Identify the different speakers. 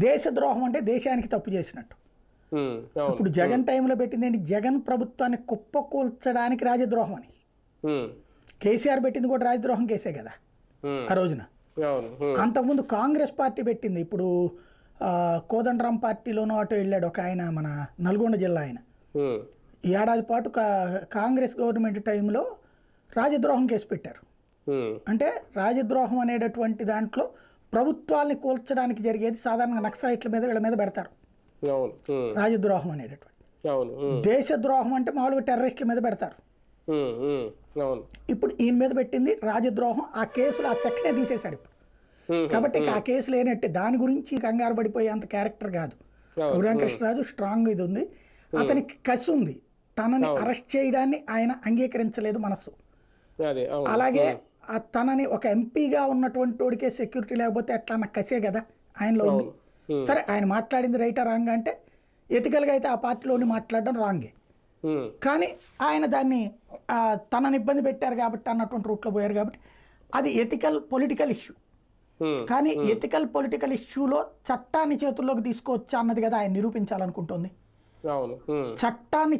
Speaker 1: దేశద్రోహం అంటే దేశానికి తప్పు చేసినట్టు. ఇప్పుడు జగన్ టైంలో పెట్టింది ఏంటి? జగన్ ప్రభుత్వాన్ని కుప్పకూల్చడానికి రాజద్రోహం అని. కేసీఆర్ పెట్టింది కూడా రాజద్రోహం కేసే కదా ఆ రోజున. అంతకుముందు కాంగ్రెస్ పార్టీ పెట్టింది. ఇప్పుడు కోదండరాం పార్టీలోనూ అటు వెళ్ళాడు ఒక ఆయన, మన నల్గొండ జిల్లా ఆయన. ఏడాది పాటు కాంగ్రెస్ గవర్నమెంట్ టైంలో రాజద్రోహం కేసు పెట్టారు. అంటే రాజద్రోహం అనేటటువంటి దాంట్లో ప్రభుత్వాల్ని కూల్చడానికి జరిగేది సాధారణంగా నక్సలైట్ల మీద వీళ్ళ మీద పెడతారు రాజద్రోహం అనేటటువంటి. దేశద్రోహం అంటే మామూలుగా టెర్రరిస్టుల మీద పెడతారు. ఇప్పుడు ఈయన మీద పెట్టింది రాజద్రోహం. ఆ కేసులో ఆ సెక్షనే తీసేశారు ఇప్పుడు. కాబట్టి ఆ కేసు లేనట్టే. దాని గురించి కంగారు పడిపోయే అంత క్యారెక్టర్ కాదు రఘురామకృష్ణరాజు. స్ట్రాంగ్ ఇది ఉంది, అతనికి కసి ఉంది. తనని అరెస్ట్ చేయడాన్ని ఆయన అంగీకరించలేదు మనస్సు. అలాగే తనని ఒక ఎంపీగా ఉన్నటువంటి వాడికే సెక్యూరిటీ లేకపోతే ఎట్లా అన్న కసే కదా ఆయనలో ఉంది. సరే, ఆయన మాట్లాడింది రైటా రాంగ్ అంటే ఎథికల్గా అయితే ఆ పార్టీలోని మాట్లాడడం రాంగే. కానీ ఆయన దాన్ని తనని ఇబ్బంది పెట్టారు కాబట్టి అన్నటువంటి రూట్లో పోయారు కాబట్టి అది ఎథికల్ పొలిటికల్ ఇష్యూ. కానీ ఎథికల్ పొలిటికల్ ఇష్యూలో చట్టాన్ని చేతుల్లోకి తీసుకోవచ్చా అన్నది కదా ఆయన నిరూపించాలనుకుంటుంది. చట్టాన్ని